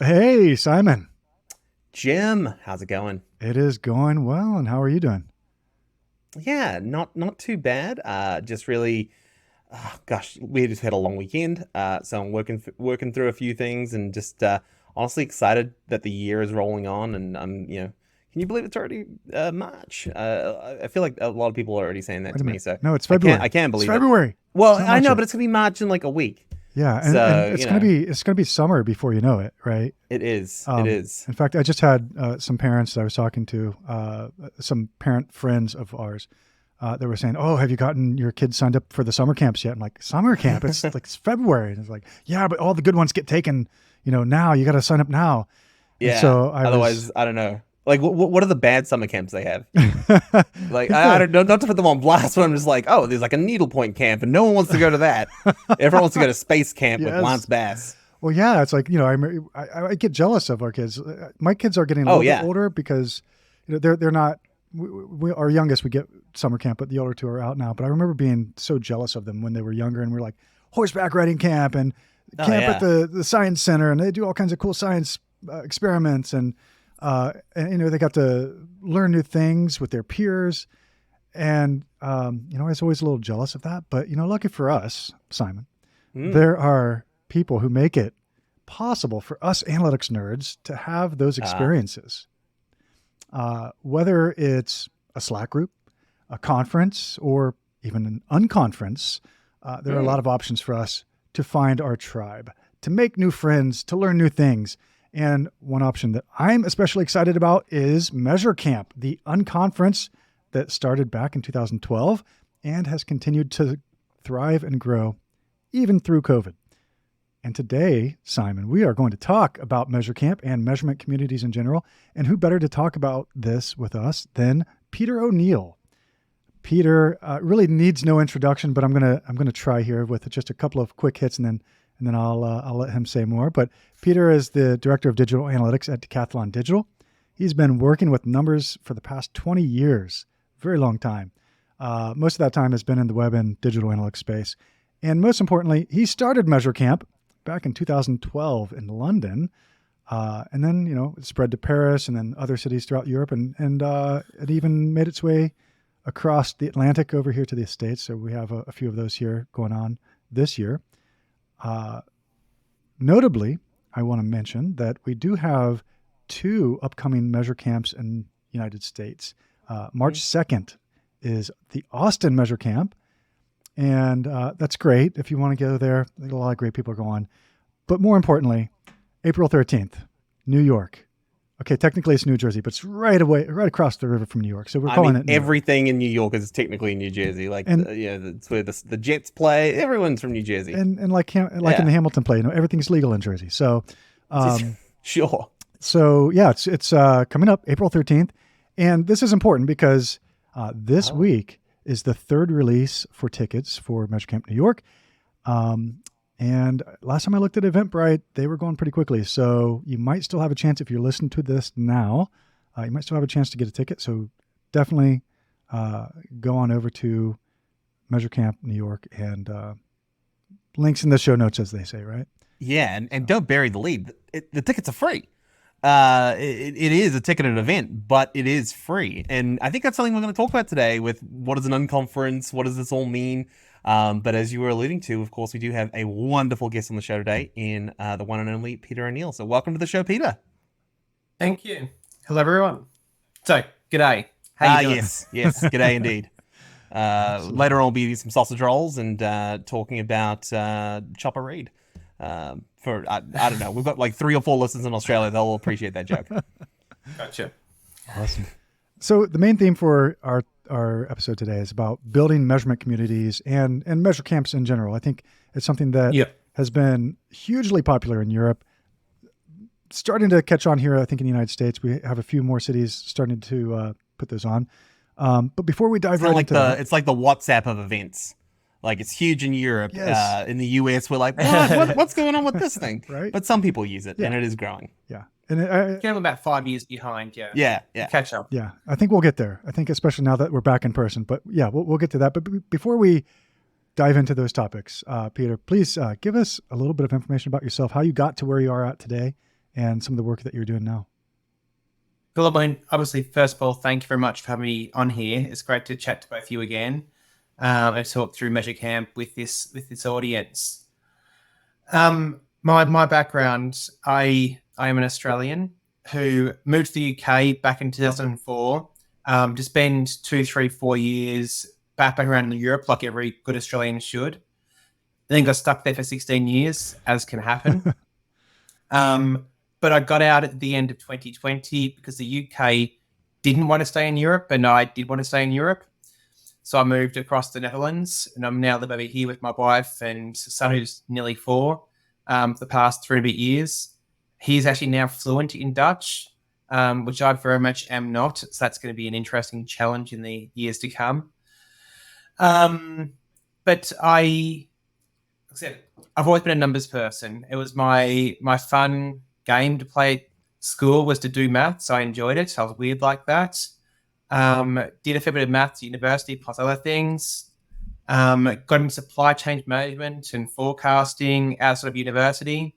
Hey, Simon. Jim, how's it going? It is going well, and how are you doing? Yeah, not too bad. Just really, gosh, we just had a long weekend. So I'm working through a few things, and just honestly excited that the year is rolling on. And can you believe it's already March? I feel like a lot of people are already saying that Wait a to me, minute. so No, it's I February. can't It's believe it. February. It's Well, not I March know, yet. but it's gonna be March in like a week. Yeah, and So it's gonna be summer before you know it, right? it is. It Um, is. in fact, I just had some parents that I was talking to, some parent friends of ours, that were saying, "Oh, have you gotten your kids signed up for the summer camps yet?" I'm like, "Summer camp? It's February." And it's like, "Yeah, but all the good ones get taken, now. You got to sign up now." And Yeah. so I was. Otherwise, I don't know. Like, what are the bad summer camps they have? Like I Yeah. don't know, not to put them on blast, but I'm just like, oh, there's like a needlepoint camp, and no one wants to go to that. Everyone wants to go to space camp with Lance Yes. Bass. Well, yeah, it's like, I get jealous of our kids. My kids are getting a Oh little bit yeah, older because, they're not. Our youngest, we get summer camp, but the older two are out now. But I remember being so jealous of them when they were younger, and we're like horseback riding camp and oh camp at yeah, the science center, and they do all kinds of cool science experiments, and they got to learn new things with their peers. And I was always a little jealous of that. But lucky for us, Simon, mm, there are people who make it possible for us analytics nerds to have those uh, experiences. Whether it's a Slack group, a conference, or even an unconference, there are a lot mm, of options for us to find our tribe, to make new friends, to learn new things. And one option that I'm especially excited about is MeasureCamp, the unconference that started back in 2012 and has continued to thrive and grow even through COVID. And today, Simon, we are going to talk about MeasureCamp and measurement communities in general. And who better to talk about this with us than Peter O'Neill? Peter really needs no introduction, but I'm gonna try here with just a couple of quick hits, and then I'll let him say more. But Peter is the director of digital analytics at Decathlon Digital. He's been working with numbers for the past 20 years, very long time. Most of that time has been in the web and digital analytics space. And most importantly, he started MeasureCamp back in 2012 in London, and then it spread to Paris and then other cities throughout Europe, and it even made its way across the Atlantic over here to the States. So we have a few of those here going on this year. Uh, Notably, I want to mention that we do have two upcoming Measure Camps in the United States. March mm. 2nd is the Austin Measure Camp, and that's great if you want to go there. A lot of great people are going. But more importantly, April 13th, New York. Okay, technically it's New Jersey, but it's right across the river from New York. So we're I calling mean, it New York. everything in New York is technically New Jersey. Like, And that's where the Jets play. Everyone's from New Jersey. and like in Yeah, the Hamilton play, everything's legal in Jersey. So, um, sure. so yeah, it's coming up April 13th, and this is important because this Oh, week is the third release for tickets for Measure Camp New York. Um, and last time I looked at Eventbrite, they were going pretty quickly. So you might still have a chance if you're listening to this now. You might still have a chance to get a ticket. So definitely go on over to Measure Camp New York, and links in the show notes, as they say, right? yeah, and So don't bury the lead. The tickets are free. It is a ticketed event, but it is free. And I think that's something we're going to talk about today with what is an unconference? What does this all mean? But as you were alluding to, of course, we do have a wonderful guest on the show today in the one and only Peter O'Neill. So welcome to the show, Peter. Thank you. Hello, everyone. So, g'day. How you Ah, doing? yes, yes. G'day indeed. Later absolutely. on, we'll be eating some sausage rolls and talking about Chopper Read. I don't know. We've got like 3 or 4 listeners in Australia. They'll appreciate that joke. Gotcha. Awesome. So the main theme for our episode today is about building measurement communities and measure camps in general. I think it's something that Yeah. has been hugely popular in Europe, starting to catch on here. I think in the United States, we have a few more cities starting to put those on. But before we dive It's kind right of like into that, it's like the WhatsApp of events. Like it's huge in Europe. yes, In the US, we're like, what's going on with this thing? right, But some people use it, yeah, and it is growing. yeah, and I, I'm about 5 years behind. Yeah. Yeah, yeah. Catch up. yeah, I think we'll get there. I think especially now that we're back in person. But yeah, we'll get to that. But before we dive into those topics, Peter, please give us a little bit of information about yourself, how you got to where you are at today, and some of the work that you're doing now. Cool. I mean, obviously, first of all, thank you very much for having me on here. It's great to chat to both of you again and talk through MeasureCamp with this audience. My background, I am an Australian who moved to the UK back in 2004 to spend 2, 3, 4 years back around Europe like every good Australian should. I then got stuck there for 16 years, as can happen. But I got out at the end of 2020 because the UK didn't want to stay in Europe and I did want to stay in Europe. So I moved across the Netherlands and I'm now living over here with my wife and son who's nearly 4 for the past 3 and a bit years. He's actually now fluent in Dutch, which I very much am not. So that's going to be an interesting challenge in the years to come. But I've always been a numbers person. It was my fun game to play at school was to do maths. I enjoyed it. I was weird like that. Did a fair bit of maths at university plus other things. Got into supply chain management and forecasting outside of university.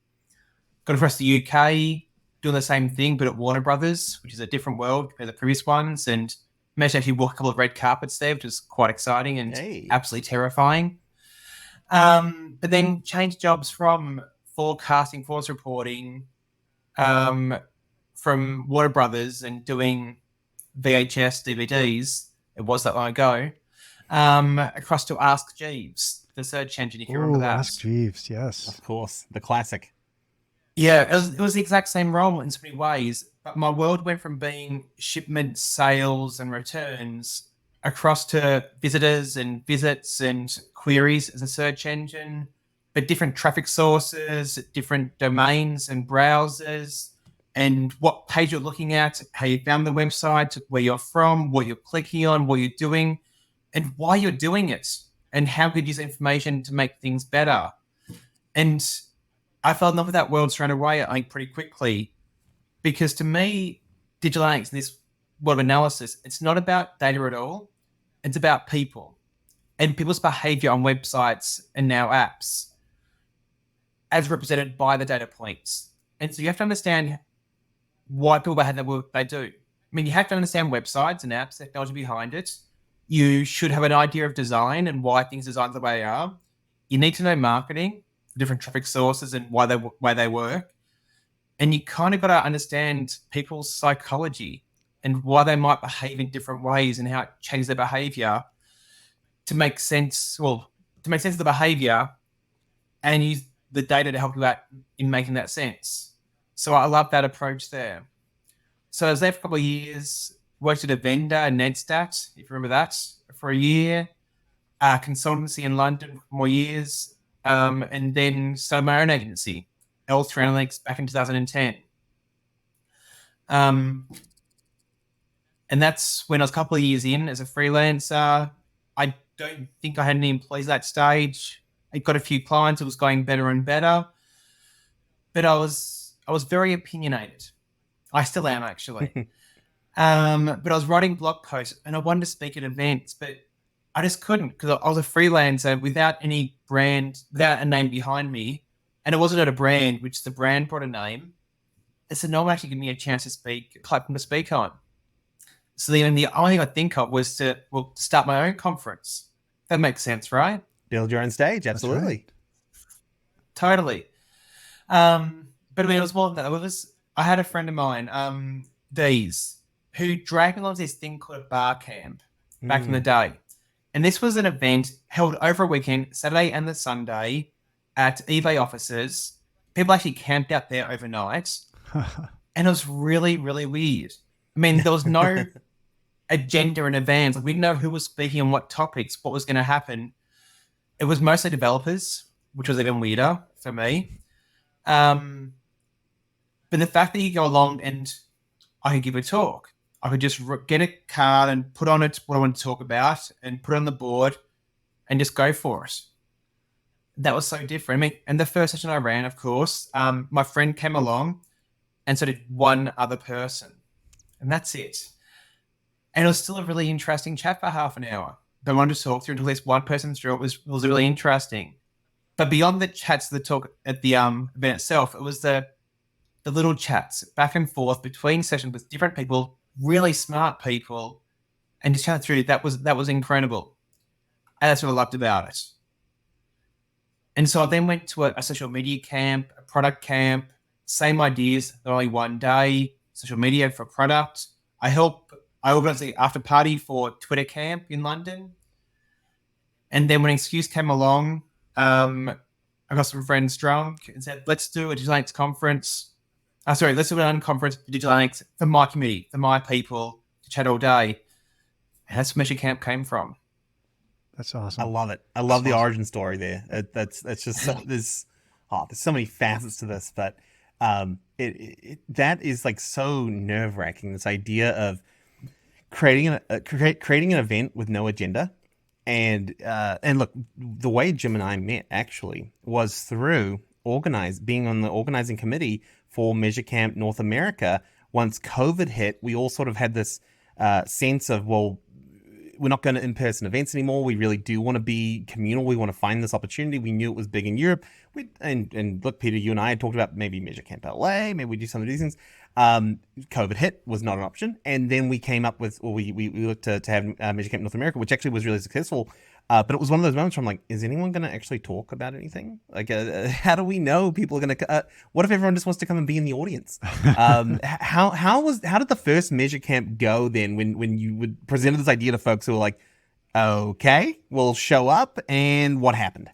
Got across the UK, doing the same thing, but at Warner Brothers, which is a different world compared to the previous ones. And managed to actually walk a couple of red carpets there, which was quite exciting and absolutely terrifying. But then changed jobs from forecasting, force reporting, from Warner Brothers and doing VHS DVDs. It was that long ago. Across to Ask Jeeves, the search engine, if you remember that. Ask Jeeves, yes. Of course, the classic. Yeah, it was the exact same role in so many ways, but my world went from being shipment, sales, and returns across to visitors and visits and queries as a search engine, but different traffic sources, different domains and browsers, and what page you're looking at, how you found the website, where you're from, what you're clicking on, what you're doing, and why you're doing it, and how you could use information to make things better. And I fell in love with that world straight away, I think, pretty quickly, because to me, digital analytics and this world of analysis, it's not about data at all. It's about people and people's behavior on websites and now apps as represented by the data points. And so you have to understand why people behave the work they do. I mean, you have to understand websites and apps, the technology behind it. You should have an idea of design and why things are designed the way they are. You need to know marketing, different traffic sources and why they work. And you kind of got to understand people's psychology and why they might behave in different ways and how it changes their behavior to make sense of the behavior and use the data to help you out in making that sense. So I love that approach there. So I was there for a couple of years, worked at a vendor, Nedstat, if you remember that, for a year, consultancy in London for more years, and then started my own agency, L3 Analytics, back in 2010. And that's when I was a couple of years in as a freelancer. I don't think I had any employees at that stage. I got a few clients. It was going better and better. But I was very opinionated. I still am, actually. But I was writing blog posts and I wanted to speak at events, but I just couldn't because I was a freelancer without any brand, without a name behind me. And it wasn't at a brand, which the brand brought a name. It said, no one actually gave me a chance to speak, a platform to speak on. So then the only thing I think of was to start my own conference. That makes sense, right? Build your own stage, absolutely. Right. Totally. But I mean, it was more than that. I had a friend of mine, Dees, who dragged me along this thing called a bar camp back in the day. And this was an event held over a weekend, Saturday and the Sunday, at eBay offices. People actually camped out there overnight. And it was really, really weird. I mean, there was no agenda in advance. Like, we didn't know who was speaking on what topics, what was going to happen. It was mostly developers, which was even weirder for me. But the fact that you go along and I could give a talk, I could just get a card and put on it what I want to talk about and put it on the board and just go for it. That was so different. I mean, and the first session I ran, of course, my friend came along and so did one other person. And that's it. And it was still a really interesting chat for half an hour. But I wanted to talk through until at least one person through it was really interesting. But beyond the chats, the talk at the event itself, it was the the little chats back and forth between sessions with different people, really smart people, and just chat through. That was incredible. And that's what I loved about it. And so I then went to a social media camp, a product camp, same ideas, only one day, social media for product. I organized the after party for Twitter camp in London. And then when an excuse came along, I got some friends drunk and said, let's do a Digital Analytics conference. Let's do an unconference for Digital Analytics for my community, for my people, to chat all day. And that's where MeasureCamp came from. That's awesome. I love it. I love the origin story there. That's just so, there's so many facets to this, but that is like so nerve wracking. This idea of creating an event with no agenda, and look, the way Jim and I met actually was through being on the organizing committee for MeasureCamp North America. Once COVID hit, we all sort of had this sense of, well, we're not going to in-person events anymore. We really do want to be communal. We want to find this opportunity. We knew it was big in Europe. And look, Peter, you and I had talked about maybe MeasureCamp LA, maybe we do some of these things. COVID hit, was not an option. And then we came up with, we looked to have MeasureCamp North America, which actually was really successful. But it was one of those moments where I'm like, is anyone going to actually talk about anything? Like, how do we know people are going to, what if everyone just wants to come and be in the audience? How did the first MeasureCamp go then when you would present this idea to folks who were like, okay, we'll show up, and what happened?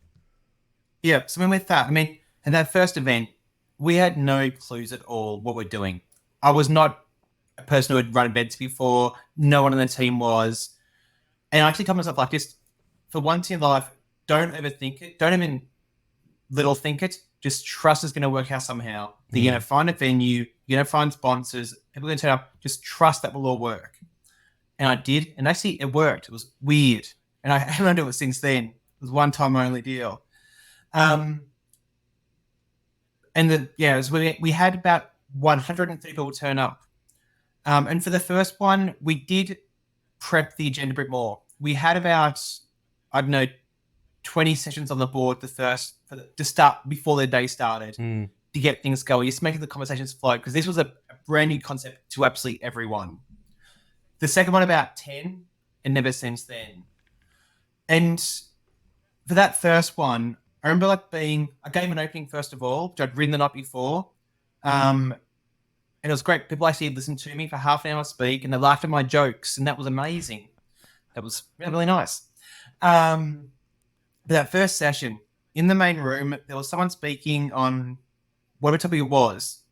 Yeah, so with that, in that first event, we had no clues at all what we're doing. I was not a person who had run events before. No one on the team was. And I actually told myself, like, just for once in life, don't overthink it. Don't even little think it. Just trust it's going to work out somehow. You're going to find a venue. You're going to find sponsors. People are going to turn up. Just trust that will all work. And I did. And actually, it worked. It was weird. And I haven't done it since then. It was one time only deal. We had about 130 people turn up. And for the first one, we did prep the agenda a bit more. We had about, 20 sessions on the board to start before the day started to get things going, just making the conversations flow, because this was a brand new concept to absolutely everyone. The second one, about 10, and never since then. And for that first one, I remember I gave an opening first of all, which I'd written the night before. And it was great. People actually listened to me for half an hour speak, and they laughed at my jokes, and that was amazing. That was really nice. But that first session, in the main room, there was someone speaking on whatever topic it was.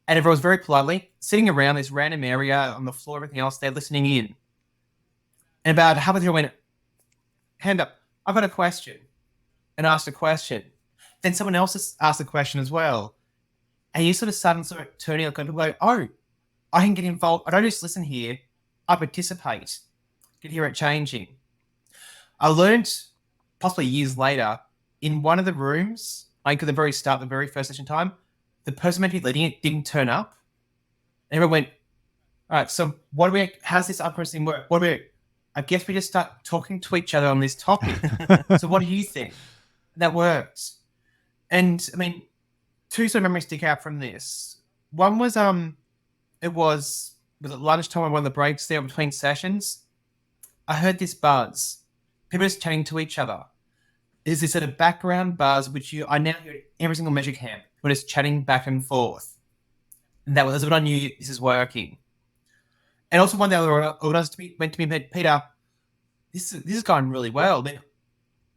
And everyone was very politely sitting around this random area on the floor, everything else, they're listening in. And about halfway through, I went, hand up, I've got a question. And asked a question. Then someone else asked a question as well. And you sort of turning and go, oh, I can get involved. I don't just listen here. I participate. I can hear it changing. I learned, possibly years later, in one of the rooms, at the very start, the very first session time, the person meant to be leading it didn't turn up. And everyone went, all right, so how's this unconference thing work? I guess we just start talking to each other on this topic. So what do you think? That works. And two sort of memories stick out from this. One was it was at lunchtime on one of the breaks there between sessions. I heard this buzz. People just chatting to each other. There's this sort of background buzz which I now hear at every single MeasureCamp. We're just chatting back and forth. And that was when I knew this is working. And also one of the other organizers went to me and said, Peter, this is going really well.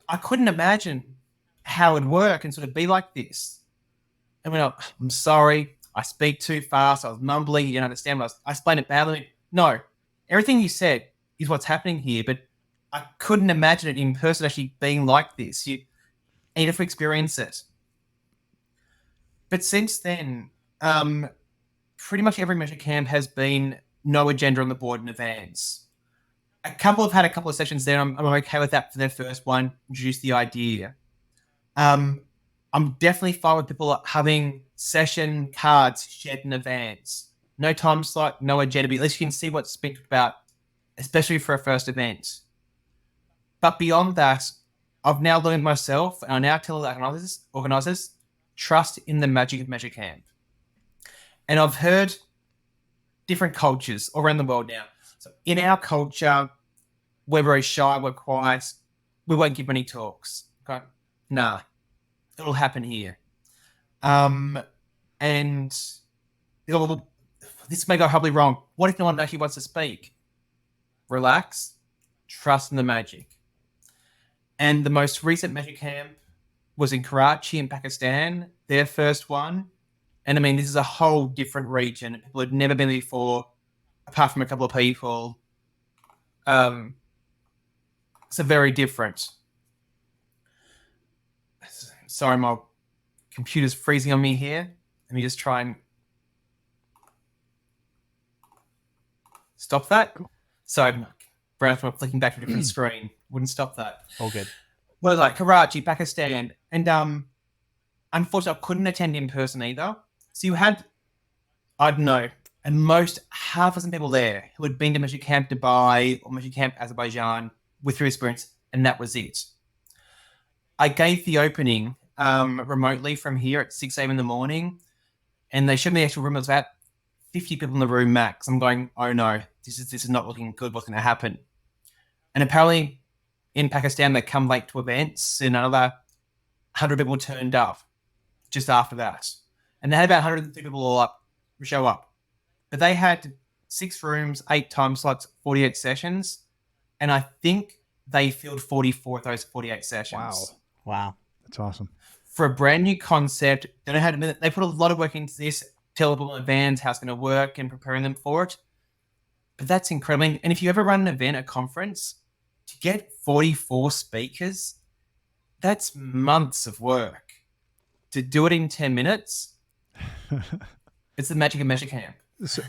I couldn't imagine how it'd work and sort of be like this. And went, I'm sorry, I speak too fast, I was mumbling, you don't understand. I explained it badly. No, everything you said is what's happening here, but I couldn't imagine it in person actually being like this. You need to experience it. But since then, pretty much every MeasureCamp has been no agenda on the board in advance. A couple have had a couple of sessions there. I'm okay with that for their first one, introduce the idea. I'm definitely fine with people having session cards shared in advance. No time slot, no agenda, but at least you can see what's been talked about, especially for a first event. But beyond that, I've now learned myself, and I now tell the organizers, trust in the magic of MeasureCamp. And I've heard different cultures all around the world now. So in our culture, we're very shy, we're quiet, we won't give many talks. Okay? Nah, it'll happen here. And well, this may go horribly wrong. What if no one actually wants to speak? Relax, trust in the magic. And the most recent Magic Camp was in Karachi in Pakistan, their first one. And I mean, this is a whole different region. People had never been there before, apart from a couple of people. So very different. Sorry, my computer's freezing on me here. Let me just try and stop that. Cool. So, Brown, flicking back to a different screen wouldn't stop that. All good. Well, like Karachi, Pakistan, and unfortunately, I couldn't attend in person either. So you had, I don't know, at most half a dozen people there who had been to MeasureCamp Dubai or MeasureCamp Azerbaijan with their experience, and that was it. I gave the opening remotely from here at 6 a.m. in the morning, and they showed me the actual room. It was about 50 people in the room max. I'm going, oh no, this is not looking good. What's going to happen? And apparently in Pakistan, they come late to events, and another 100 people turned up just after that. And they had about 150 people all show up. But they had 6 rooms, 8 time slots, 48 sessions. And I think they filled 44 of those 48 sessions. Wow. That's awesome. For a brand new concept, they know how to, they put a lot of work into this, tell people in advance how it's going to work and preparing them for it. But that's incredible. And if you ever run an event, a conference, to get 44 speakers, that's months of work. To do it in 10 minutes, it's the magic of MeasureCamp.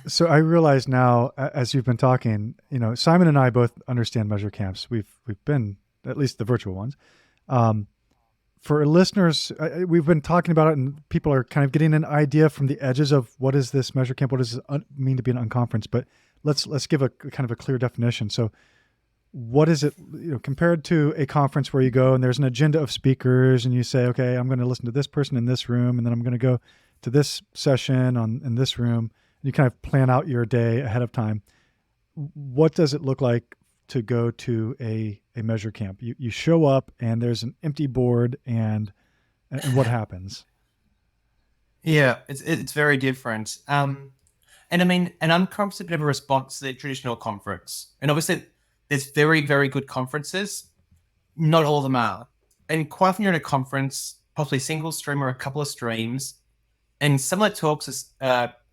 So I realize now, as you've been talking, Simon and I both understand MeasureCamps. We've been, at least the virtual ones. For listeners, we've been talking about it, and people are kind of getting an idea from the edges of what is this MeasureCamp, what does it mean to be an unconference. But let's give a kind of a clear definition. So, what is it, compared to a conference where you go and there's an agenda of speakers, and you say, okay, I'm going to listen to this person in this room, and then I'm going to go to this session in this room. You kind of plan out your day ahead of time. What does it look like to go to a MeasureCamp? You show up and there's an empty board, and what happens? Yeah, it's very different. And I mean, an unconference is a bit of a response to the traditional conference. And obviously, there's very, very good conferences. Not all of them are. And quite often you're at a conference, possibly a single stream or a couple of streams, and some of the talks as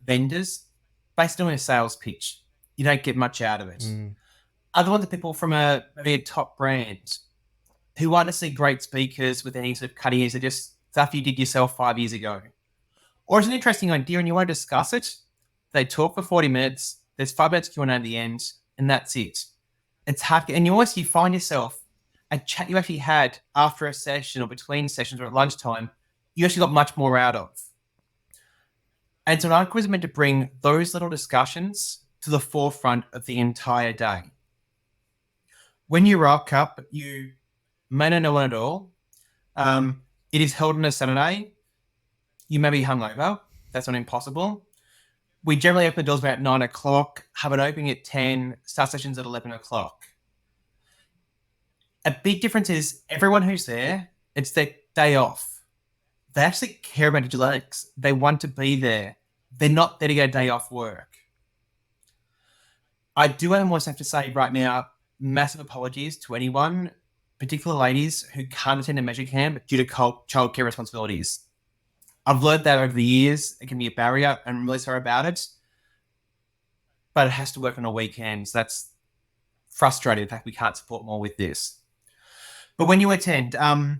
vendors, based on a sales pitch. You don't get much out of it. Other ones are people from maybe a top brand who aren't necessarily great speakers with any sort of cutting edge. They're just stuff you did yourself 5 years ago. Or it's an interesting idea and you want to discuss it. They talk for 40 minutes. There's 5 minutes Q&A at the end, and that's it. It's hard. And you find yourself, a chat you actually had after a session or between sessions or at lunchtime, you actually got much more out of. And so an unconference is meant to bring those little discussions to the forefront of the entire day. When you rock up, you may not know it at all. It is held on a Saturday. You may be hungover. That's not impossible. We generally open the doors about 9 o'clock, have it opening at 10, start sessions at 11 o'clock. A big difference is everyone who's there, it's their day off. They actually care about Digiletics. They want to be there. They're not there to get a day off work. I do almost have to say right now, massive apologies to anyone, particularly ladies, who can't attend a MeasureCamp due to childcare responsibilities. I've learned that over the years. It can be a barrier. I'm really sorry about it. But it has to work on a weekend. So that's frustrating. In fact, we can't support more with this. But when you attend, the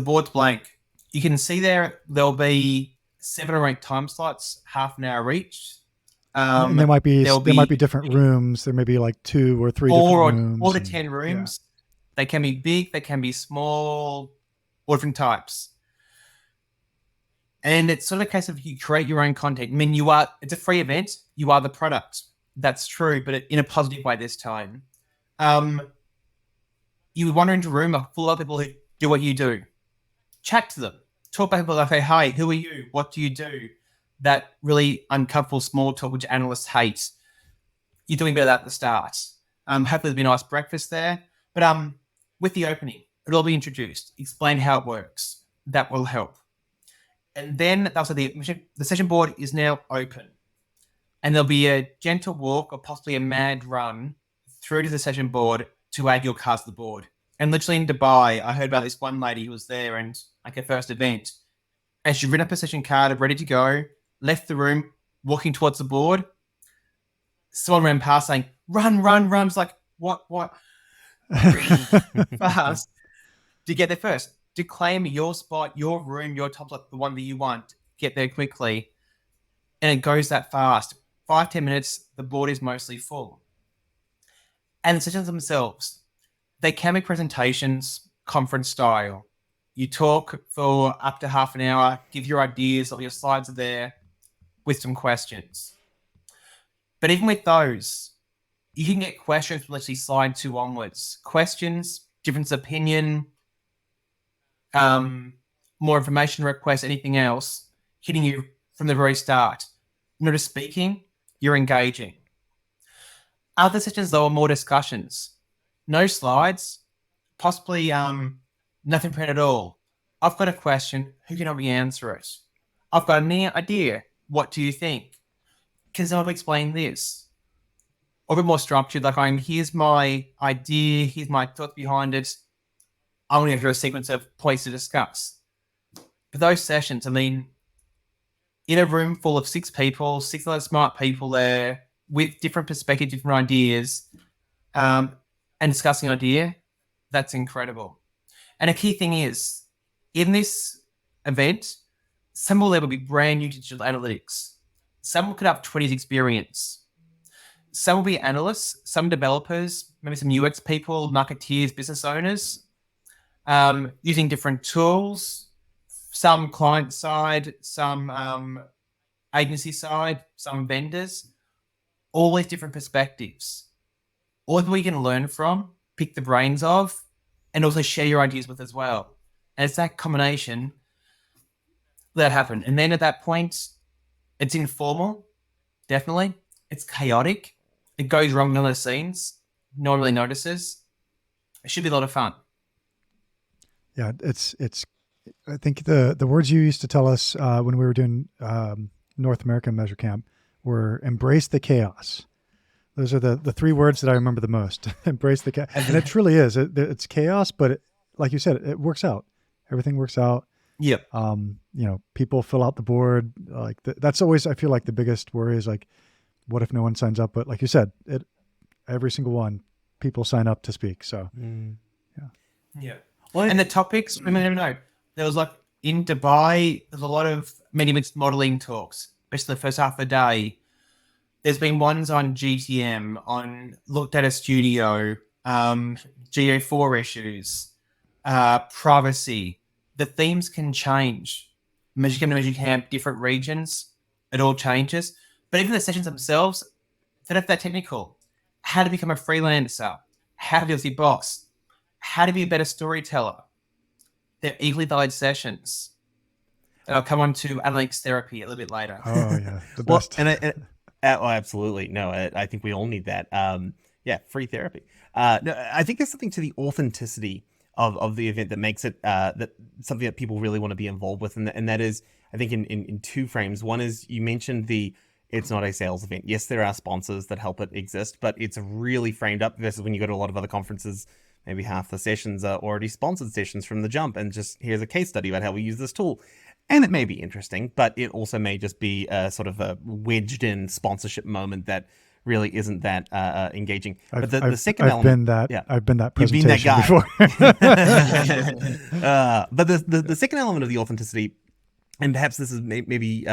board's blank. You can see there'll be 7 or 8 time slots, half an hour each. And there might be different rooms. There may be like 2 or 3 different rooms. 4 to 10 rooms. Yeah. They can be big. They can be small. All different types. And it's sort of a case of you create your own content. I mean, it's a free event. You are the product. That's true, but in a positive way this time. You wander into a room full of people who do what you do. Chat to them. Talk about people like, hey, hi, who are you? What do you do? that really uncomfortable small talk which analysts hate, you're doing better at the start. Hopefully there'll be a nice breakfast there. But with the opening, it'll all be introduced, explain how it works. That will help. And then also the session board is now open. And there'll be a gentle walk or possibly a mad run through to the session board to add your cards to the board. And literally in Dubai, I heard about this one lady who was there and like her first event. And she'd written up a session card, ready to go, left the room, walking towards the board. Someone ran past saying, run, run, run. It's like, what? Fast to get there first. To claim your spot, your room, your top spot, the one that you want. Get there quickly. And it goes that fast. 5-10 minutes, the board is mostly full. And the sessions themselves, they can be presentations, conference style. You talk for up to half an hour, give your ideas, all your slides are there with some questions. But even with those, you can get questions from literally slide 2 onwards. Questions, difference of opinion, more information requests, anything else, hitting you from the very start. Not just speaking, you're engaging. Other sessions, though, are more discussions. No slides, possibly nothing printed at all. I've got a question, who can help me answer it? I've got an idea, what do you think? Can someone explain this? Or a bit more structured, like here's my idea, here's my thought behind it. I'm going to go through a sequence of points to discuss. But those sessions, I mean, in a room full of 6 people, 6 other smart people there with different perspectives, different ideas, and discussing an idea, that's incredible. And a key thing is, in this event, some will be brand new to digital analytics. Some could have 20 years experience. Some will be analysts, some developers, maybe some UX people, marketeers, business owners, using different tools, some client side, some agency side, some vendors, all with different perspectives. All that we can learn from, pick the brains of, and also share your ideas with as well. And it's that combination that happened. And then at that point, it's informal, definitely. It's chaotic. It goes wrong behind the scenes. No one really notices. It should be a lot of fun. Yeah, it's. I think the words you used to tell us when we were doing North American MeasureCamp were embrace the chaos. Those are the 3 words that I remember the most. Embrace the chaos. And it truly is. It's chaos, but like you said, it works out. Everything works out. Yep. People fill out the board. Like that's always, I feel like the biggest worry is like, what if no one signs up? But like you said, every single one, people sign up to speak. So, yeah. Well, and the topics, I never know. There was like in Dubai, there's a lot of many mixed modeling talks, especially the first half of the day. There's been ones on GTM, on Look Data Studio, GA4 issues, privacy. The themes can change. MeasureCamp to MeasureCamp, different regions, it all changes. But even the sessions themselves, they're not that technical. How to become a freelancer, how to be your boss, how to be a better storyteller. They're equally valid sessions. And I'll come on to analytics therapy a little bit later. Oh yeah, the best. Absolutely. No, I think we all need that. Free therapy. No, I think there's something to the authenticity of the event that makes it that something that people really want to be involved with, and that is, I think, in 2 frames. One is, you mentioned it's not a sales event. Yes, there are sponsors that help it exist, but it's really framed up versus when you go to a lot of other conferences, maybe half the sessions are already sponsored sessions from the jump, and just here's a case study about how we use this tool. And it may be interesting, but it also may just be a sort of a wedged in sponsorship moment that really isn't that engaging. But the second element, I've been that presentation before. But the second element of the authenticity, and perhaps this is maybe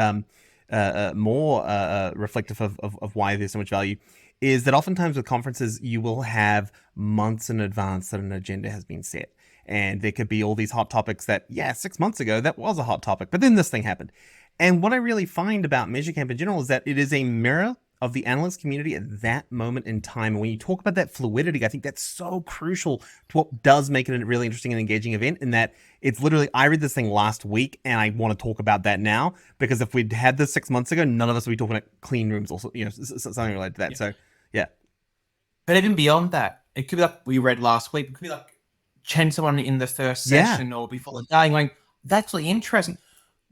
more reflective of why there's so much value, is that oftentimes with conferences, you will have months in advance that an agenda has been set. And there could be all these hot topics that, 6 months ago, that was a hot topic, but then this thing happened. And what I really find about MeasureCamp in general is that it is a mirror of the analyst community at that moment in time. And when you talk about that fluidity, I think that's so crucial to what does make it a really interesting and engaging event, in that it's literally, I read this thing last week and I want to talk about that now, because if we'd had this 6 months ago, none of us would be talking about clean rooms or, something related to that. So yeah. But even beyond that, it could be like we read last week. It could be like chatting someone in the first session or before the day, going, that's really interesting.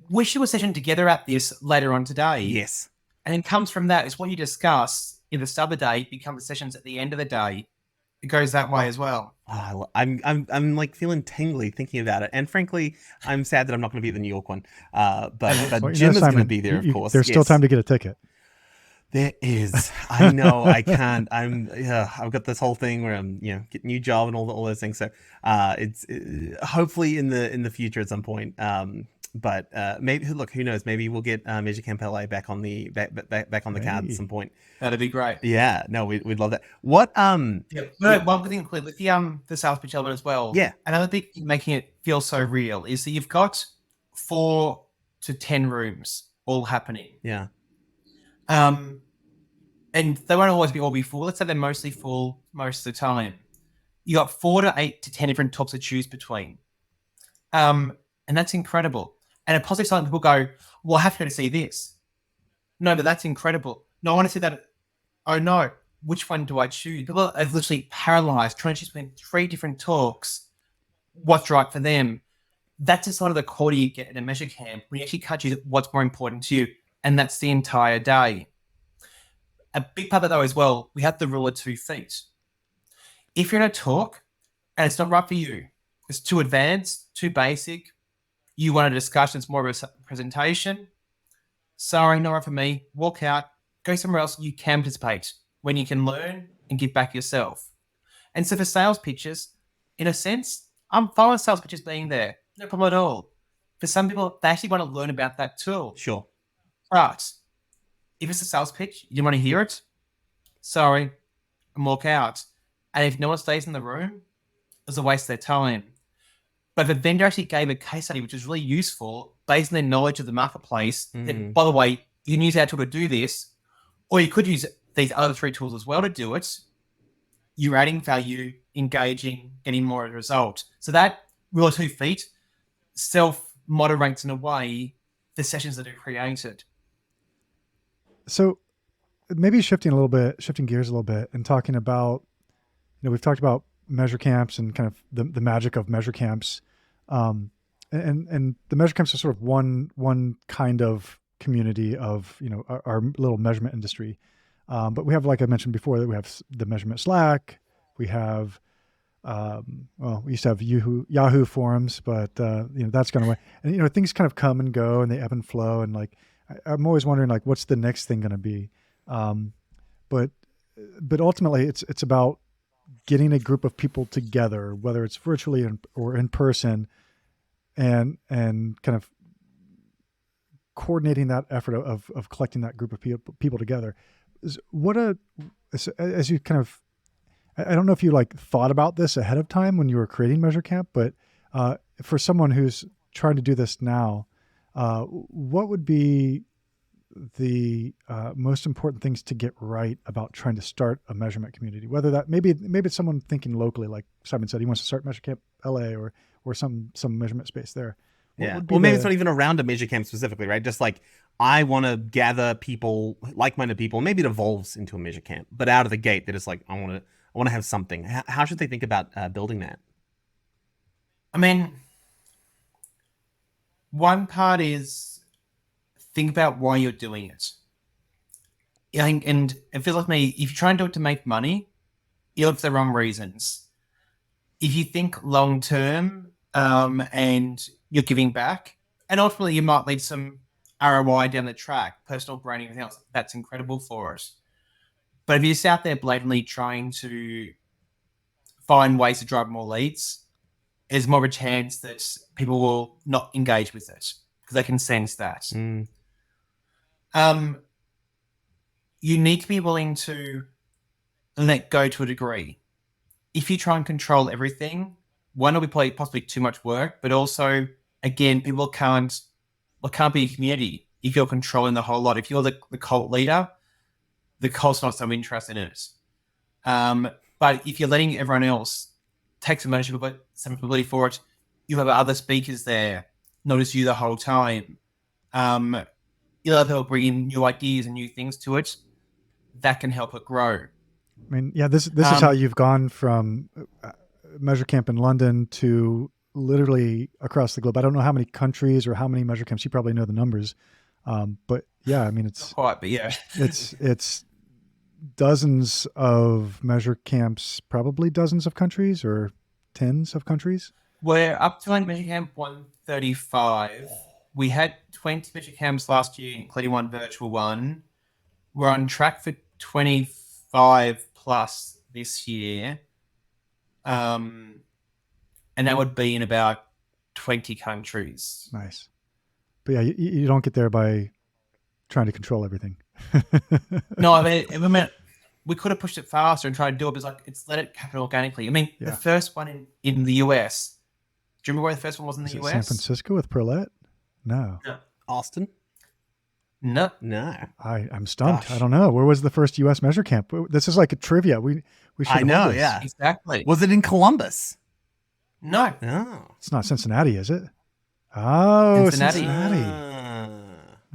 We should do a session together at this later on today. Yes. And then comes from that is what you discuss in the start of the day become the sessions at the end of the day. It goes that way as well. Oh, I'm like feeling tingly thinking about it, and frankly, I'm sad that I'm not going to be at the New York one. But Well, Jim is Simon, going to be there, of course. There's still time to get a ticket. There is. I know. I can't. I've got this whole thing where I'm, getting a new job and all those things. So, it's hopefully in the future at some point. But maybe, look, who knows? Maybe we'll get MeasureCamp LA back on the back on the card at some point. That'd be great. Yeah. No, we'd love that. What? One thing with the sales pitch element as well. Yeah. Another big thing making it feel so real is that you've got 4 to 10 rooms all happening. Yeah. And they won't always be full. Let's say they're mostly full most of the time. You got 4 to 8 to 10 different tops to choose between. And that's incredible. And a positive side, people go, well, I have to go to see this. No, but that's incredible. No, I want to see that. Oh no, which one do I choose? People are literally paralyzed, trying to choose between 3 different talks. What's right for them? That's just sort of the quality you get in a measure camp when you actually can't choose what's more important to you. And that's the entire day. A big part of that, though, as well, we have the rule of 2 feet. If you're in a talk and it's not right for you, it's too advanced, too basic, you want a discussion, it's more of a presentation, sorry, not right for me, walk out, go somewhere else you can participate, when you can learn and give back yourself. And so for sales pitches, in a sense, I'm fine with sales pitches being there, no problem at all. For some people, they actually want to learn about that tool. Sure. But if it's a sales pitch, you want to hear it, sorry, and walk out. And if no one stays in the room, it's a waste of their time. But if a vendor actually gave a case study, which is really useful, based on their knowledge of the marketplace, that, by the way, you can use our tool to do this, or you could use these other 3 tools as well to do it, you're adding value, engaging, getting more of a result. So that rule of 2 feet self-moderates in a way the sessions that are created. So maybe shifting gears a little bit and talking about, we've talked about MeasureCamps and kind of the magic of MeasureCamps. And the MeasureCamps are sort of one kind of community of, our little measurement industry. But we have, like I mentioned before, that we have the measurement Slack. We have, we used to have Yahoo forums, but, that's gone away. And, things kind of come and go and they ebb and flow. And I'm always wondering, what's the next thing going to be? But ultimately it's about getting a group of people together, whether it's virtually or in person, and kind of coordinating that effort of collecting that group of people together. As you kind of, I don't know if you thought about this ahead of time when you were creating MeasureCamp, but for someone who's trying to do this now, what would be the most important things to get right about trying to start a measurement community? Whether that maybe it's someone thinking locally, like Simon said, he wants to start MeasureCamp LA or some measurement space there. Maybe it's not even around a MeasureCamp specifically, right? Just I want to gather people, like-minded people. Maybe it evolves into a MeasureCamp, but out of the gate, they're just I want to have something. How should they think about building that? I mean, one part is think about why you're doing it. And it feels like me, if you try and do it to make money, you look for the wrong reasons. If you think long term and you're giving back, and ultimately you might lead some ROI down the track, personal branding, everything else, that's incredible for us. But if you're just out there blatantly trying to find ways to drive more leads, there's more of a chance that people will not engage with it because they can sense that. You need to be willing to let go to a degree. If you try and control everything, one, will be possibly too much work, but also, again, people can't be a community if you're controlling the whole lot. If you're the cult leader, the cult's not so interested in it. But if you're letting everyone else take some ownership, but some responsibility for it, you have other speakers there, not just you the whole time. You'll have people bring in new ideas and new things to it. That can help it grow. I mean, yeah, this is how you've gone from MeasureCamp in London to literally across the globe. I don't know how many countries or how many MeasureCamps. You probably know the numbers, but yeah, I mean, it's not quite, but yeah, it's dozens of MeasureCamps, probably dozens of countries or tens of countries. We're up to MeasureCamp 135. We had 20 MeasureCamps last year, including one virtual one. We're on track for 25 plus this year. And that would be in about 20 countries. Nice. But yeah, you don't get there by trying to control everything. No, I mean, we could have pushed it faster and tried to do it, but it's let it happen organically. I mean, the first one in the US, do you remember where the first one was in the US? San Francisco with Perlette? No. Austin? No. I'm stumped. Gosh. I don't know. Where was the first US MeasureCamp? This is like a trivia. We should. I know, this. yeah. Exactly. Was it in Columbus? No. Oh. It's not Cincinnati, is it? Oh, Cincinnati.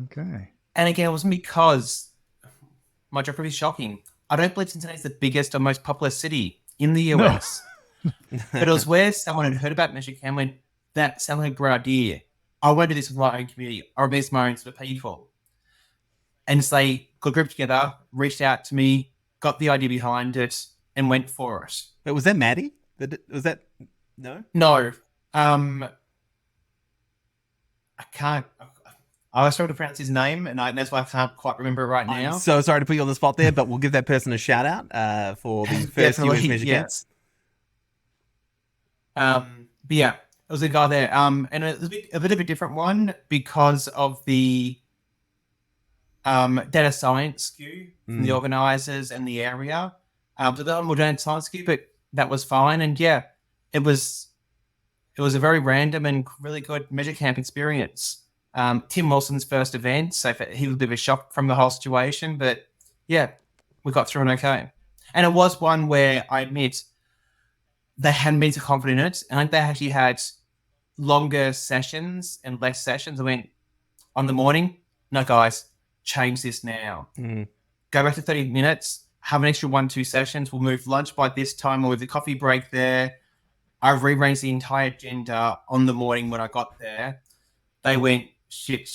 Okay. And again, it wasn't because my geography is shocking. I don't believe Cincinnati is the biggest or most popular city in the US. No. But it was where someone had heard about MeasureCamp and went, that sounds like a great idea. I want to do this with my own community. I want to be my own sort of people. And so they got a group together, reached out to me, got the idea behind it, and went for it. But was that Maddie? Was that no? No. I can't. I was trying to pronounce his name, and that's why I can't quite remember it right now. I'm so sorry to put you on the spot there, but we'll give that person a shout out for the first US MeasureCamps. But yeah, it was a guy there. And it was a bit of a different one because of the data science skew from the organizers and the area. So the one more data science skew, but that was fine. And yeah, it was a very random and really good MeasureCamp experience. Tim Wilson's first event, so he was a bit of a shock from the whole situation, but yeah, we got through it okay. And it was one where I admit they hadn't been so confident in it, and I think they actually had longer sessions and less sessions. I went on the morning, no guys, change this now. Go back to 30 minutes, have an extra 1-2 sessions. We'll move lunch by this time, or with the coffee break there. I rearranged the entire agenda on the morning when I got there. They went, shit,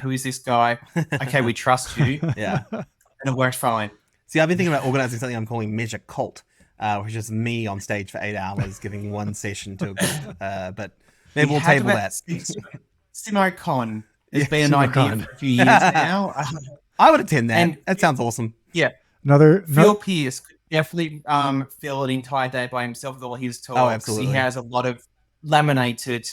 who is this guy? Okay, we trust you. Yeah. And it worked fine. See, I've been thinking about organizing something I'm calling Measure Cult, which is me on stage for 8 hours giving one session to a group. But maybe we'll table that. SimoCon has been an idea for a few years now. I would attend that. And that sounds awesome. Yeah. Phil Pierce could definitely fill an entire day by himself with all his talks. Oh, absolutely. He has a lot of laminated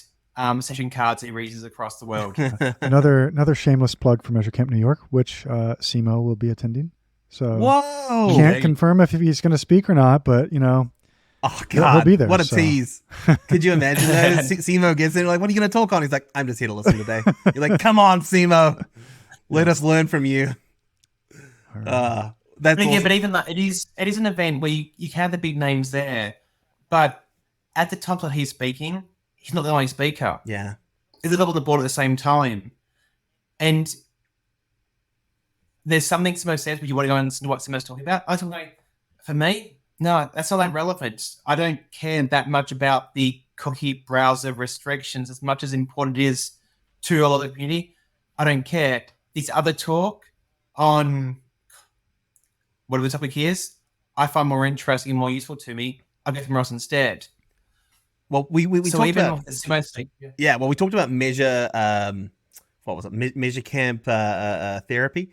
session cards he reads across the world. Another shameless plug for MeasureCamp New York, which Simo will be attending. So whoa, can't confirm if he's going to speak or not, but oh god, he'll be there. What a tease! Could you imagine that? Simo gets in, like, what are you going to talk on? He's like, I'm just here to listen today. You're like, come on, Simo, let us learn from you. That's awesome. But even that, it is an event where you can have the big names there, but at the time that he's speaking, he's not the only speaker. Yeah. There's a lot on the board at the same time. And there's something Simo says, but you want to go and listen to what Simo's talking about. I was like, for me, no, that's not that relevant. I don't care that much about the cookie browser restrictions as much as important it is to a lot of the community. I don't care. This other talk on whatever the topic is, I find more interesting and more useful to me. I'll go somewhere else instead. Well, we talked about we talked about MeasureCamp therapy.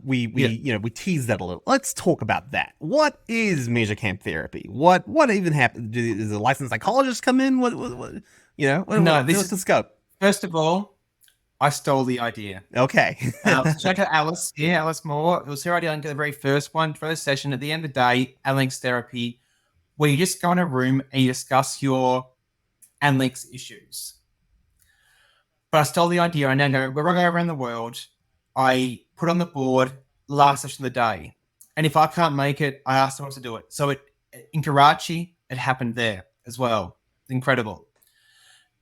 We teased that a little. Let's talk about that. What is MeasureCamp therapy? What even happened? Does a licensed psychologist come in? What's the scope? First of all, I stole the idea. Okay. Shout out to Alice. Yeah, Alice Moore. It was her idea on the very first one for the session. At the end of the day, Analytics therapy, where you just go in a room and you discuss your analytics issues. But I stole the idea, and now we're going around the world. I put on the board last session of the day. And if I can't make it, I ask someone else to do it. So in Karachi, it happened there as well. Incredible.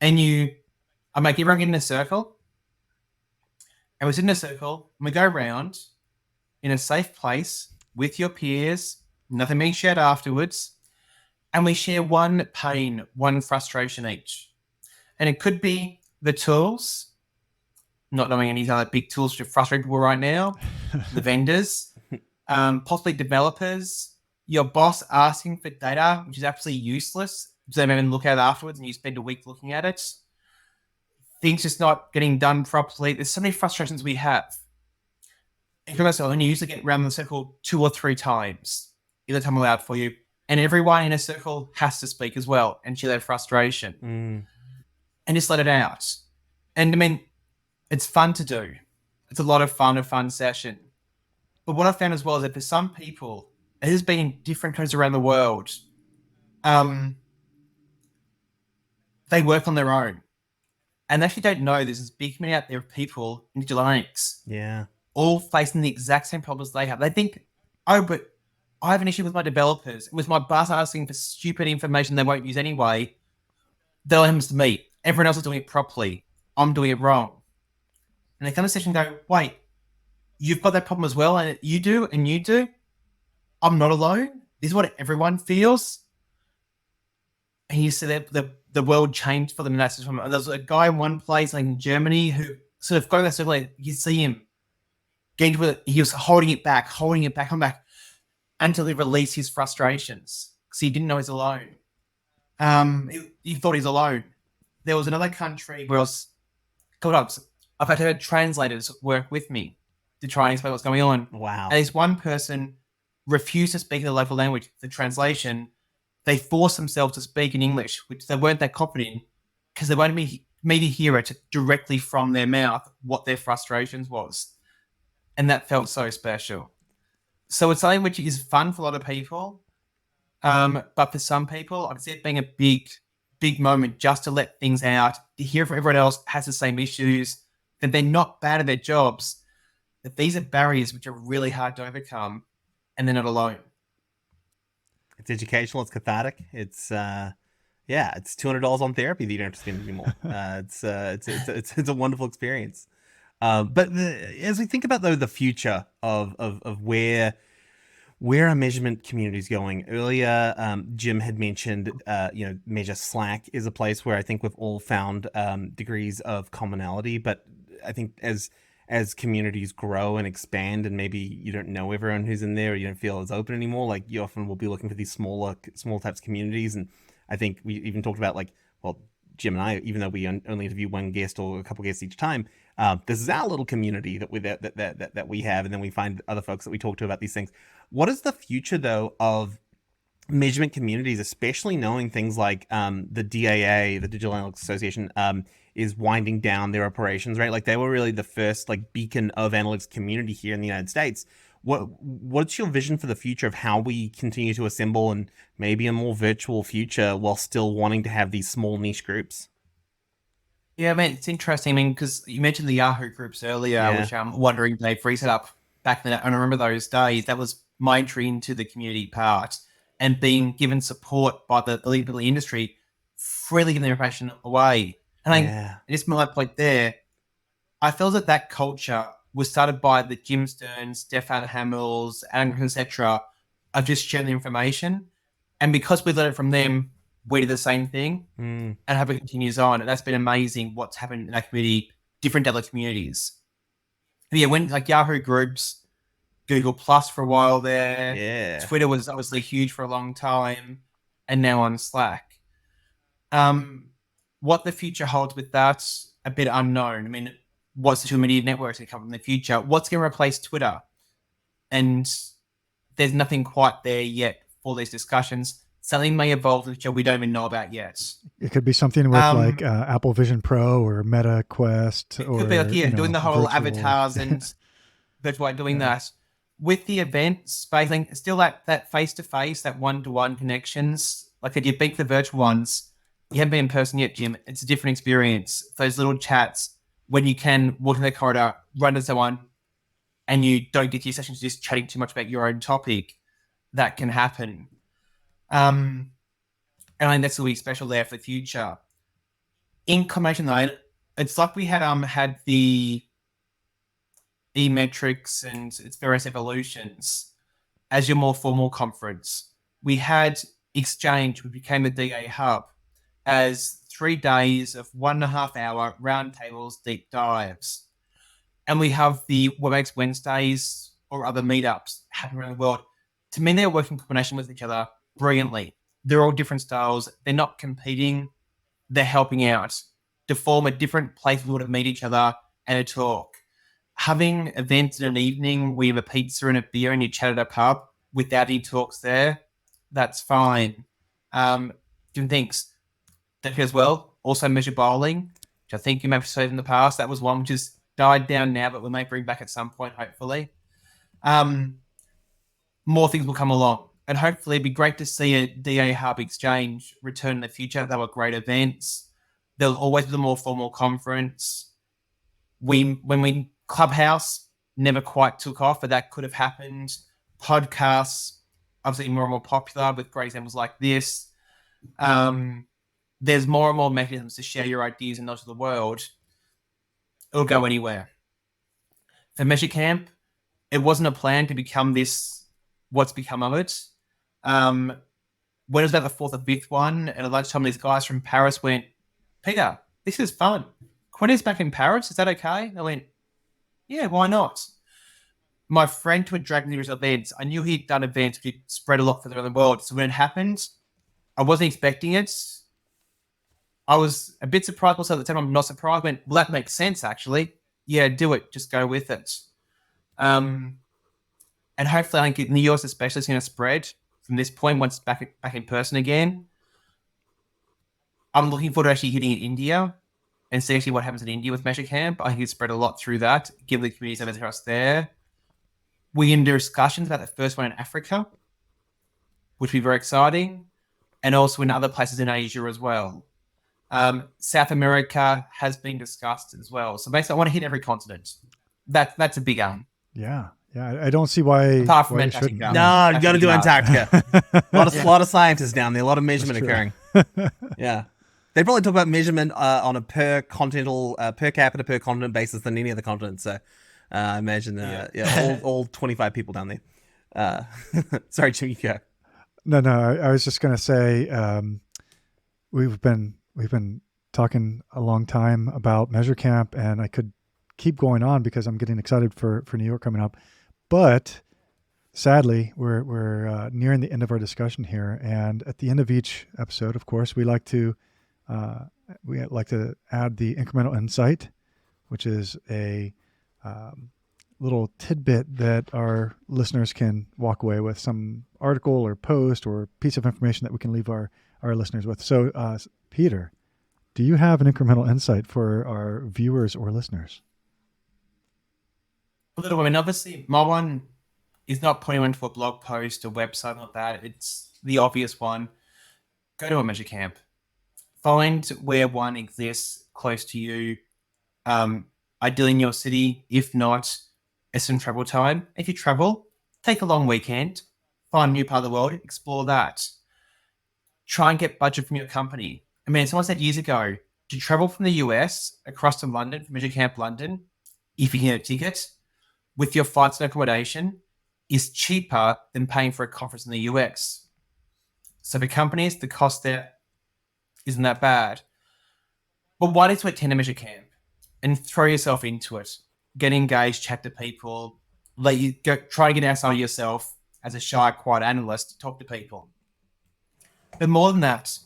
And I make everyone get in a circle. And we sit in a circle and we go around in a safe place with your peers, nothing being shared afterwards. And we share one pain, one frustration each. And it could be the tools, not knowing any other big tools to frustrate people right now, the vendors, possibly developers, your boss asking for data, which is absolutely useless, because they don't even look at it afterwards and you spend a week looking at it. Things just not getting done properly. There's so many frustrations we have. And you usually get around the circle 2 or 3 times, either time allowed for you. And everyone in a circle has to speak as well and share their frustration and just let it out. And I mean, it's fun to do. It's a lot of fun, a fun session. But what I found as well is that for some people, it has been in different countries around the world. They work on their own. And they actually don't know there's this big community out there of people in digital analytics. Yeah. All facing the exact same problems they have. They think, oh, but I have an issue with my developers, with my boss asking for stupid information they won't use anyway. They'll happen to me. Everyone else is doing it properly. I'm doing it wrong. And they come to the session and go, wait, you've got that problem as well, and you do, and you do. I'm not alone. This is what everyone feels. And you see that the world changed for them in that system. There's a guy in one place, like in Germany, who sort of got that circle. You see him getting to it. He was holding it back, coming back until he released his frustrations because he didn't know he's alone. He thought he's alone. There was another country where I've had translators work with me to try and explain what's going on. Wow. And this one person refused to speak the local language, the translation. They forced themselves to speak in English, which they weren't that confident in because they wanted me to hear it directly from their mouth what their frustrations was. And that felt so special. So it's something which is fun for a lot of people. But for some people, I can see it being a big moment just to let things out, to hear from everyone else has the same issues, that they're not bad at their jobs, that these are barriers which are really hard to overcome, and they're not alone. It's educational. It's cathartic. It's it's $200 on therapy that you don't have to spend anymore. It's a wonderful experience. But as we think about the future of where our measurement community is going, earlier Jim had mentioned Measure Slack is a place where I think we've all found degrees of commonality. But I think as communities grow and expand, and maybe you don't know everyone who's in there, or you don't feel as open anymore, like you often will be looking for these small types of communities. And I think we even talked about Jim and I, even though we only interview one guest or a couple guests each time, this is our little community that we have, and then we find other folks that we talk to about these things. What is the future though of measurement communities, especially knowing things like the DAA, the Digital Analytics Association, is winding down their operations, right? Like they were really the first beacon of analytics community here in the United States. What's your vision for the future of how we continue to assemble and maybe a more virtual future while still wanting to have these small niche groups? Yeah, man, it's interesting. I mean, because you mentioned the Yahoo groups earlier, which I'm wondering they've reset up back then. And I remember those days. That was my entry into the community part and being given support by the legal industry, freely giving their information away. And I just my point there, I felt that culture was started by the Jim Stearns, Stefan Hamels, and etc. of just sharing the information. And because we learned it from them, we did the same thing and hope it continues on. And that's been amazing what's happened in that community, different other communities. And yeah, when Yahoo groups, Google Plus for a while there. Yeah. Twitter was obviously huge for a long time, and now on Slack. What the future holds with that's a bit unknown. I mean, what social media networks going to come in the future? What's going to replace Twitter? And there's nothing quite there yet for these discussions. Something may evolve which we don't even know about yet. It could be something with Apple Vision Pro or Meta Quest. It could be doing the whole avatars and virtual doing that. With the event space, still that face-to-face, that one-to-one connections, if you beat the virtual ones, you haven't been in person yet, Jim. It's a different experience. Those little chats when you can walk in the corridor, run to someone, and you don't get to your sessions just chatting too much about your own topic, that can happen. And I think that's will be special there for the future. In combination though, it's like we had the e-metrics and its various evolutions as your more formal conference. We had Exchange, which became the DA Hub, as 3 days of 1.5 hour roundtables, deep dives. And we have the WebEx Wednesdays or other meetups happening around the world. To me, they're working in combination with each other brilliantly. They're all different styles. They're not competing. They're helping out to form a different place for people to meet each other and to talk. Having events in an evening where you have a pizza and a beer and you chat at a pub without any talks there, that's fine. Different things. That as well. Also Measure Bowling, which I think you may have said in the past. That was one which has died down now, but we may bring back at some point, hopefully. More things will come along. And hopefully it'd be great to see a DA Hub Exchange return in the future. They were great events. There'll always be the more formal conference. When we Clubhouse never quite took off, but that could have happened. Podcasts, obviously more and more popular with great examples like this. There's more and more mechanisms to share your ideas and knowledge of the world. It'll go anywhere. For MeasureCamp, it wasn't a plan to become this, what's become of it. When it was about the 4th or 5th one, and at lunchtime, these guys from Paris went, Peter, this is fun. Quentin's back in Paris, is that okay? I went, yeah, why not? My friend who had dragged me to his events, I knew he'd done events which he'd spread a lot further around the world. So when it happened, I wasn't expecting it. I was a bit surprised myself at the time. I'm not surprised. I went, well, that makes sense, actually. Yeah, do it. Just go with it. And hopefully, I think in the US especially, it's going to spread from this point once it's back in person again. I'm looking forward to actually hitting in India and see actually what happens in India with MeasureCamp. I think it's spread a lot through that, given the communities over across there. We're in discussions about the first one in Africa, which will be very exciting, and also in other places in Asia as well. South America has been discussed as well. So basically, I want to hit every continent. That's a big aim. Yeah. I don't see why. Apart from why it Antarctica. shouldn't. No, you got to do Antarctica. a lot of scientists down there, a lot of measurement occurring. Yeah. They probably talk about measurement on a per capita per continent basis than any other continent. So I imagine, all 25 people down there. Sorry, Jimmy, go. No. I was just going to say, we've been talking a long time about MeasureCamp, and I could keep going on because I'm getting excited for New York coming up. But sadly, we're nearing the end of our discussion here, and at the end of each episode, of course, we like to add the incremental insight, which is a little tidbit that our listeners can walk away with, some article or post or piece of information that we can leave our listeners with. So, Peter, do you have an incremental insight for our viewers or listeners? A little. I mean, obviously, my one is not putting into a blog post or website like that. It's the obvious one. Go to a MeasureCamp. Find where one exists close to you. Ideally in your city. If not, it's some travel time. If you travel, take a long weekend. Find a new part of the world. Explore that. Try and get budget from your company. I mean, someone said years ago, to travel from the US across to London, from MeasureCamp London, if you can get a ticket, with your flights and accommodation, is cheaper than paying for a conference in the US. So for companies, the cost there isn't that bad. But why don't you attend a MeasureCamp and throw yourself into it? Get engaged, chat to people, let you go, try to get outside of yourself as a shy, quiet analyst, talk to people. But more than that,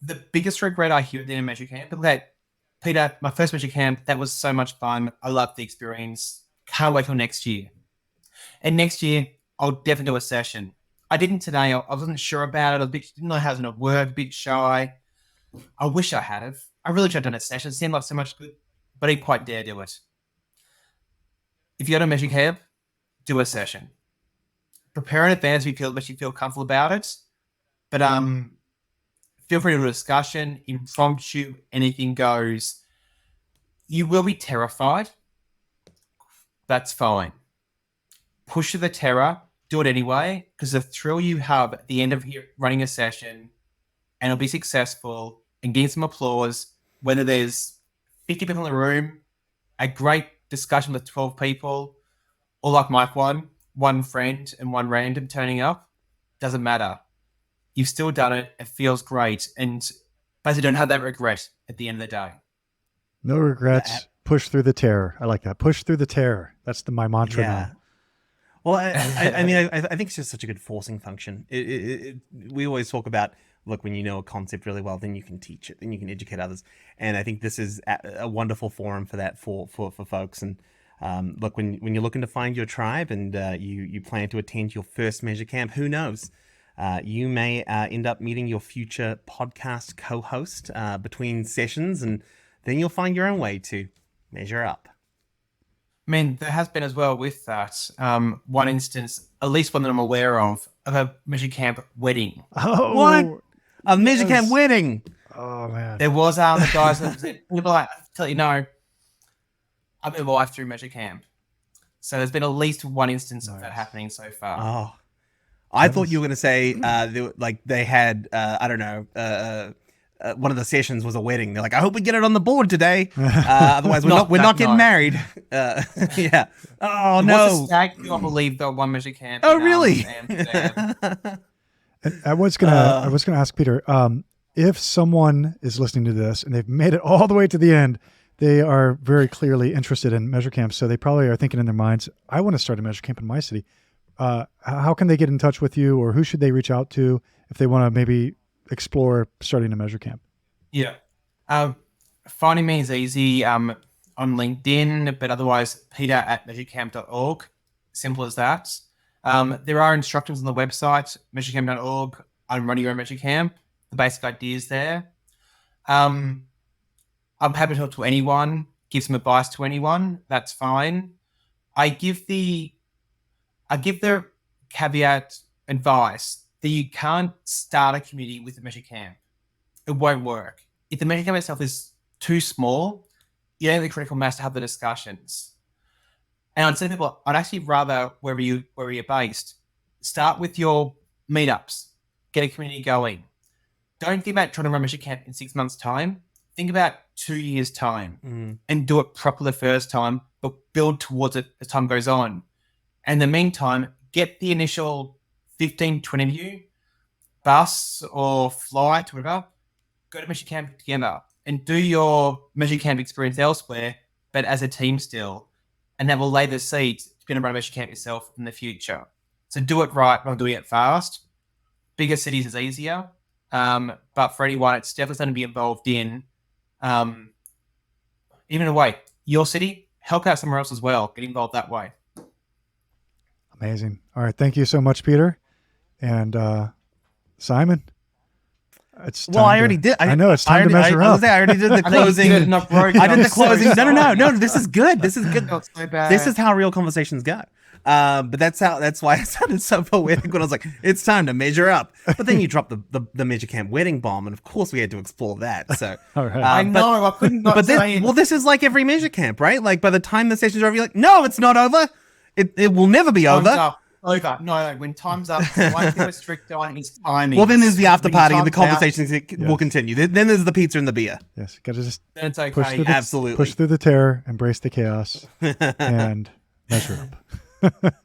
the biggest regret I hear at the end of MeasureCamp, okay, Peter, my first MeasureCamp, that was so much fun. I loved the experience. Can't wait till next year. And next year, I'll definitely do a session. I didn't today. I wasn't sure about it. Didn't know how to work, a bit shy. I wish I had have. I really should have done a session. It seemed like so much good, but I didn't quite dare do it. If you go to MeasureCamp, do a session. Prepare in advance if you feel comfortable about it. But feel free to do a discussion, impromptu, anything goes. You will be terrified. That's fine. push through the terror, do it anyway, because the thrill you have at the end of running a session and it'll be successful and getting some applause, whether there's 50 people in the room, a great discussion with 12 people, or like Mike one friend and one random turning up, doesn't matter. You've still done it. It feels great. And basically don't have that regret at the end of the day. No regrets. Push through the terror. I like that. Push through the terror. That's my mantra now. Well, I mean, I think it's just such a good forcing function. We always talk about, look, when you know a concept really well, then you can teach it, then you can educate others. And I think this is a wonderful forum for that for folks. And look, when you're looking to find your tribe and you plan to attend your first MeasureCamp, who knows? You may end up meeting your future podcast co-host between sessions, and then you'll find your own way to measure up. I mean, there has been as well with that one instance, at least one that I'm aware of a MeasureCamp wedding. Oh, what? A MeasureCamp wedding? Oh man, there was the guys that said, like, to let you know, I met my wife through MeasureCamp. So there's been at least one instance of that happening so far. Oh, I thought you were going to say they had I don't know. One of the sessions was a wedding. They're like, I hope we get it on the board today. Otherwise, we're not getting married. Yeah. Oh no. I believe the one MeasureCamp. Oh really? I was gonna ask Peter, if someone is listening to this and they've made it all the way to the end, they are very clearly interested in MeasureCamp. So they probably are thinking in their minds, I want to start a MeasureCamp in my city. How can they get in touch with you, or who should they reach out to if they want to maybe explore starting a MeasureCamp? Yeah. Finding me is easy on LinkedIn, but otherwise peter@measurecamp.org. Simple as that. There are instructions on the website, measurecamp.org, on running your own MeasureCamp. The basic ideas there. I'm happy to talk to anyone, give some advice to anyone. That's fine. I give the caveat advice that you can't start a community with a MeasureCamp. It won't work. If the MeasureCamp itself is too small, you don't have the critical mass to have the discussions. And I'd say to people, I'd actually rather, wherever you're based, start with your meetups, get a community going. Don't think about trying to run MeasureCamp in 6 months' time. Think about 2 years' time and do it properly the first time, but build towards it as time goes on. And in the meantime, get the initial 15, 20 of you, bus or flight, whatever, go to MeasureCamp together and do your MeasureCamp experience elsewhere, but as a team still. And that will lay the seeds to be able to run a MeasureCamp yourself in the future. So do it right while doing it fast. Bigger cities is easier. But for anyone, it's definitely something to be involved in. Even in a way, your city, help out somewhere else as well. Get involved that way. Amazing. All right. Thank you so much, Peter. And Simon. I already did. I know it's time to measure up. I already did the closing. I did the closing. No. This is good. This is good. So bad. This is how real conversations go. But that's why it sounded so poetic when I was like, it's time to measure up. But then you dropped the MeasureCamp wedding bomb, and of course we had to explore that. So all right. I know. I couldn't not say it. Well, this is like every MeasureCamp, right? Like by the time the session's over, you're like, no, it's not over. It will never be over. Over. No, when time's up, one thing was strict on is timing. Well, then there's the after party and the conversations will continue. Then there's the pizza and the beer. Yes, got to just then it's okay. Absolutely push through the terror, embrace the chaos, and measure up.